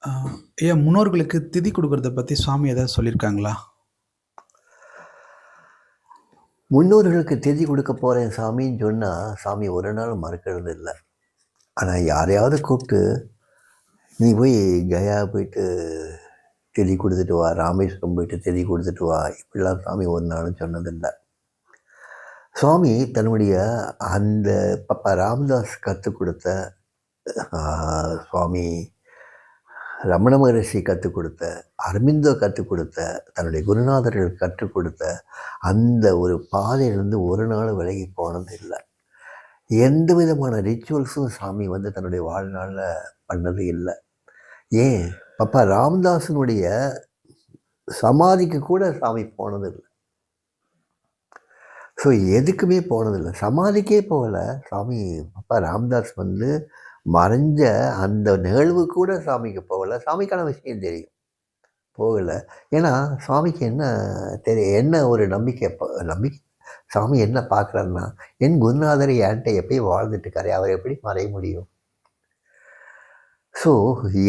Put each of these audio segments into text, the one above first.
ஆ, ஐயா முன்னோர்களுக்கு திதி குடுக்குறத பத்தி சுவாமி ஏதாவது சொல்லியிருக்காங்களா? முன்னோர்களுக்கு திதி குடுக்க போறேன் சாமின்னு சொன்னா, சாமி ஒரு நாளும் மறுக்கிறது இல்ல. ஆனா யாரையாவது கூப்ட்டு, "நீ போய் கயா போயிட்டு திதி குடுத்துட்டு வா, ராமேஸ்வரம் போயிட்டு திதி குடுத்துட்டு வா." இப்படிலாம் சாமி ஒரு நாளும் சொன்னதில்ல. சுவாமி தன்னுடைய அந்த பப்பா ராமதாஸ் கத்துக் குடுத்த, ஆ சுவாமி ரமண மகரிஷி கத்துக் குடுத்த, அரபிந்தோ கத்துக் குடுத்த, தன்னுடைய குருநாதர்கள் கற்றுக் குடுத்த அந்த ஒரு பாதையிலிருந்து ஒரு நாளும் விலகி போனது இல்ல. எந்த விதமான ரிச்சுவல்ஸும் சாமி வந்து தன்னுடைய வாழ்நாள்ல பண்ணது இல்ல. ஏன் பப்பா ராமதாஸினுடைய சமாதிக்கு கூட சாமி போனதில்ல. ஸோ எதுக்குமே போனதில்ல. சமாதிக்கே போகல. சாமி பப்பா ராமதாஸ் வந்து மறைஞ்ச அந்த நிகழ்வு கூட சாமிக்கு போகல. சாமிக்கான விஷயம் தெரியும். போகல. ஏன்னா சாமிக்கு என்ன ஒரு நம்பிக்கை நம்பிக்கை சாமி என்ன பார்க்குறாருன்னா, என் குருநாதர் என்ட்ட எப்பயும் வாழ்ந்துட்டு இருக்காரே, அவர் எப்படி மறைய முடியும்? ஸோ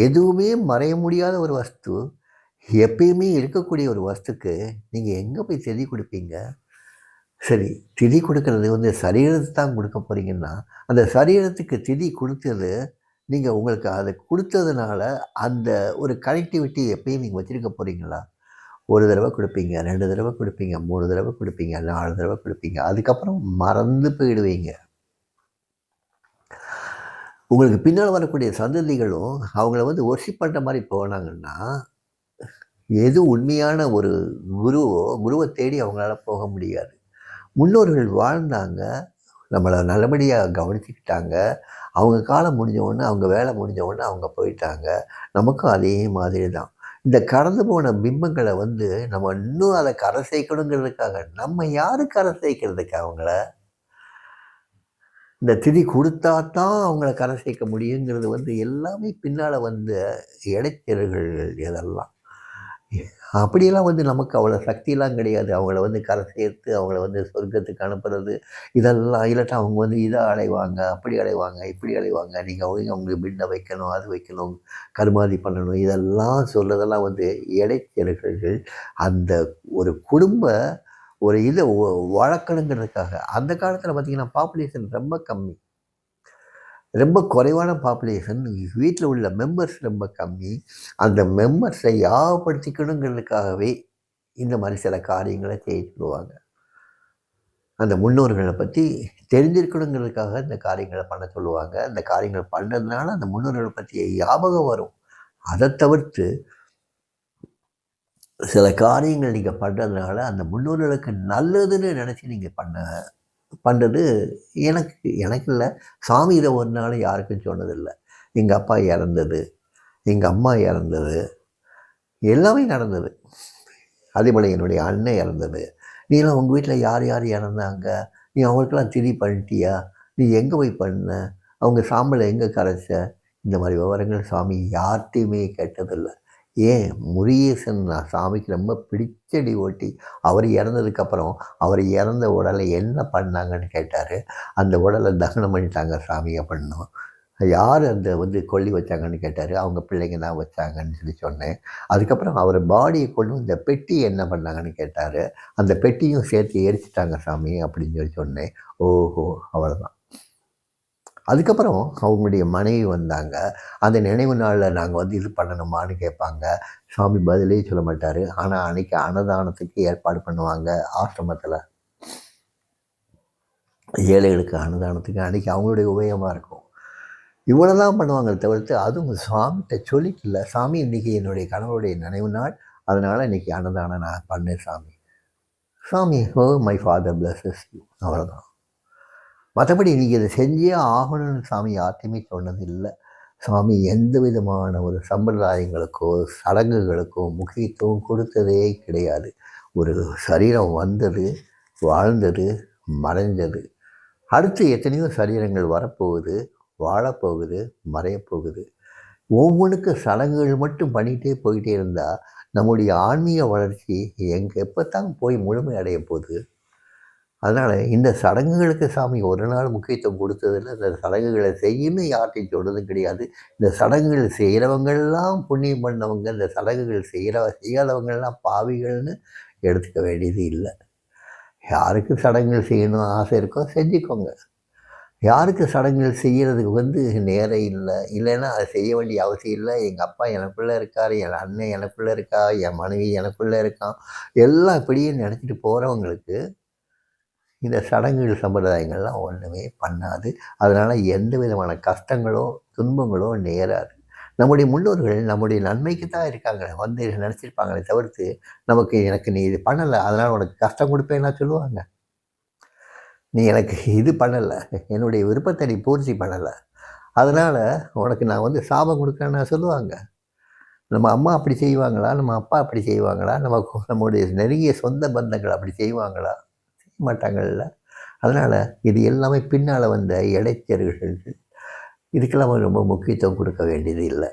எதுவுமே மறைய முடியாத ஒரு வஸ்து, எப்பயுமே இருக்கக்கூடிய ஒரு வஸ்துக்கு நீங்க எங்க போய் திதி குடுப்பீங்க? சரி, திதி குடுக்குறது வந்து சரீரத்த தான் குடுக்க போறீங்கன்னா, அந்த சரீரத்துக்கு திதி குடுத்தது, நீங்க உங்களுக்கு அத குடுத்ததுனால, அந்த ஒரு கனெக்டிவிட்டி எப்பயும் நீங்க வச்சிருக்க போறீங்களா? 1 தடவ குடுப்பீங்க, 2 தடவ குடுப்பீங்க, 3 தடவ குடுப்பீங்க, 4 தடவ குடுப்பீங்க. அதுக்கப்புறம் மறந்து போயிடுவீங்க. உங்களுக்கு பின்னால வரக்கூடிய சந்ததிகளும் அவங்கள வந்து வொர்ஷிப் பண்ற மாரி போனாங்கன்னா, எது உண்மையான ஒரு குருவ தேடி அவங்களால போக முடியாது. முன்னோர்கள் வாழ்ந்தாங்க, நம்மள நல்லபடியா கவனிச்சுக்கிட்டாங்க. அவங்க காலம் முடிஞ்ச உடனே, அவங்க வேலை முடிஞ்ச உடனே அவங்க போயிட்டாங்க. நமக்கும் அதே மாதிரி தான். இந்த கடந்து போன பிம்பங்கள வந்து நம்ம இன்னும் அத கரை சேர்க்கணுங்கிறதுக்காக, நம்ம யாரு கரை சேர்க்கிறதுக்கு அவங்கள? இந்த திதி குடுத்தா தான் அவங்கள கரை சேர்க்க முடியுங்கிறது வந்து எல்லாமே பின்னால வந்த இடைச்சல்கள் இதெல்லாம். அப்படியெல்லாம் வந்து நமக்கு அவ்வளோ சக்திலாம் கிடையாது. அவங்கள வந்து கரை சேர்த்து, அவங்கள வந்து சொர்க்கத்துக்கு அனுப்புறது, இதெல்லாம் இல்லாட்டா அவங்க வந்து இத அடைவாங்க, அப்படி அடைவாங்க, இப்படி அடைவாங்க. நீங்க போய் அவங்களுக்கு பிண்ட வைக்கணும், அது வைக்கணும், கருமாதி பண்ணணும். இதெல்லாம் சொல்றதெல்லாம் வந்து இடைச்சல்கள். அந்த ஒரு குடும்ப ஒரு இத வளர்க்கணுங்கிறதுக்காக. அந்த காலத்தில பார்த்தீங்கன்னா, பாப்புலேஷன் ரொம்ப கம்மி. ரொம்ப குறைவான பாப்புலேஷன். வீட்ல உள்ள மெம்பர்ஸ் ரொம்ப கம்மி. அந்த மெம்பர்ஸை யாகப்படுத்திக்கணுங்கிறதுக்காகவே, இந்த மாரி சில காரியங்கள செய்ய சொல்லுவாங்க. அந்த முன்னோர்கள பத்தி தெரிஞ்சிருக்கணுங்கிறதுக்காக இந்த காரியங்கள பண்ண சொல்லுவாங்க. அந்த காரியங்கள் பண்ணதுனால அந்த முன்னோர்கள பத்திய ஞாபகம் வரும். அத தவிர்த்து சில காரியங்கள் நீங்க பண்றதுனால, அந்த முன்னோர்களுக்கு நல்லதுன்னு நெனச்சு நீங்க பண்றது எனக்கு எனக்கு இல்ல. சாமி இத ஒரு நாளும் யாருக்கும் சொன்னதில்ல. எங்க அப்பா இறந்தது, எங்க அம்மா இறந்தது, எல்லாமே நடந்தது. அதேபோல என்னுடைய அண்ணன் இறந்தது. "நீலாம் உங்க வீட்ல யார் யார் இறந்தாங்க? நீ அவங்களுக்கெல்லாம் திதி பண்ணிட்டியா? நீ எங்க போய் பண்ண? அவங்க சாம்பல எங்க கரைச்ச?" இந்த மாரி விவரங்கள் சாமி யார்ட்டயுமே கேட்டதில்ல. ஏன் முருகேசன் நான் சாமிக்கு ரொம்ப பிடிச்ச டிவோட்டி. அவர் இறந்ததுக்கப்புறம், அவர் இறந்த உடல என்ன பண்ணாங்கன்னு கேட்டாரு. அந்த உடல தகனம் பண்ணிட்டாங்க சாமி அப்படின்னோம். யார் அந்த வந்து கொல்லி வச்சாங்கன்னு கேட்டாரு. அவங்க பிள்ளைங்க தான் வச்சாங்கன்னு சொல்லி சொன்னேன். அதுக்கப்புறம் அவர் பாடிய கொண்டு வந்து இந்த பெட்டி என்ன பண்ணாங்கன்னு கேட்டாரு. அந்த பெட்டியும் சேர்த்து எரிச்சுட்டாங்க சாமி அப்படின்னு சொல்லி சொன்னேன். ஓஹோ! அவ்வளோதான். அதுக்கப்புறம் அவங்களுடைய மனைவி வந்தாங்க. அந்த நினைவு நாள்ல நாங்க வந்து இது பண்ணணுமான்னு கேட்பாங்க. சாமி பதிலே சொல்ல மாட்டாரு. ஆனா அன்னைக்கு அன்னதானத்துக்கு ஏற்பாடு பண்ணுவாங்க ஆசிரமத்தில. ஏழைகளுக்கு அன்னதானத்துக்கு அன்னைக்கு அவங்களுடைய உபயமா இருக்கும். இவ்வளோதான் பண்ணுவாங்களே தவிர்த்து, அதுவும் சாமிட்ட சொல்லிக்கல. சாமி இன்னைக்கு என்னுடைய கணவருடைய நினைவு நாள். அதனால இன்னைக்கு அன்னதானம் நான் பண்ணேன் சாமி. சாமி மை ஃபாதர் பிளெஸஸ் யூ அவ்வளோதான். மத்தபடி நீங்க இத செஞ்சே ஆகணும்னு சாமி யார்ட்டயுமே சொன்னது இல்ல. சாமி எந்த விதமான ஒரு சம்பிரதாயங்களுக்கோ, சடங்குகளுக்கோ முக்கியத்துவம் கொடுத்ததே கிடையாது. ஒரு சரீரம் வந்தது, வாழ்ந்தது, மறைஞ்சது. அடுத்து எத்தனையோ சரீரங்கள் வரப்போகுது, வாழப்போகுது, மறையப்போகுது. ஒவ்வொன்னுக்கும் சடங்குகள் மட்டும் பண்ணிட்டே போயிட்டே இருந்தா, நம்முடைய ஆன்மீக வளர்ச்சி எப்பத்தான் போய் முழுமை அடைய போகுது? அதனால் இந்த சடங்குகளுக்கு சாமி ஒரு நாள் முக்கியத்துவம் கொடுத்ததில்ல. இந்த சடங்குகளை செய்யணும் யார்கிட்டையும் சொன்னதும் கிடையாது. இந்த சடங்குகள் செய்கிறவங்கெல்லாம் புண்ணியம் பண்ணவங்க, இந்த சடங்குகள் செய்யாதவங்கெல்லாம் பாவிகள்னு எடுத்துக்க வேண்டியது இல்லை. யாருக்கு சடங்குகள் செய்யணும் ஆசை இருக்கோ செஞ்சுக்கோங்க. யாருக்கு சடங்குகள் செய்கிறதுக்கு நேரம் இல்லை, இல்லைன்னா அதை செய்ய வேண்டிய அவசியம் இல்லை. எங்கள் அப்பா எனக்குள்ளே இருக்கார், என் அண்ணன் எனக்குள்ளே இருக்கா, என் மனைவி எனக்குள்ளே இருக்கான், எல்லாம் இப்படியே நினச்சிட்டு போகிறவங்களுக்கு இந்த சடங்குகள் சம்பிரதாயங்கள்லாம் ஒன்றுமே பண்ணாது. அதனால் எந்த விதமான கஷ்டங்களோ துன்பங்களோ நேராது. நம்முடைய முன்னோர்கள் நம்முடைய நன்மைக்கு தான் இருக்காங்க நினச்சிருப்பாங்களே தவிர்த்து எனக்கு நீ இது பண்ணலை அதனால் உனக்கு கஷ்டம் கொடுப்பேன்னா சொல்லுவாங்க. நீ எனக்கு இது பண்ணலை, என்னுடைய விருப்பத்தை நீ பூர்த்தி பண்ணலை, அதனால் உனக்கு நான் சாபம் கொடுக்குறேன்னா சொல்லுவாங்க. நம்ம அம்மா அப்படி செய்வாங்களா, நம்ம அப்பா அப்படி செய்வாங்களா, நம்முடைய நெருங்கிய சொந்த பந்தங்கள் அப்படி செய்வாங்களா? செய்ய மாட்டாங்கள்ல. அதனால் இது எல்லாமே பின்னால் வந்த இடைச்செருகல்கள். இதுக்கெல்லாம் ரொம்ப முக்கியத்துவம் கொடுக்க வேண்டியது இல்லை.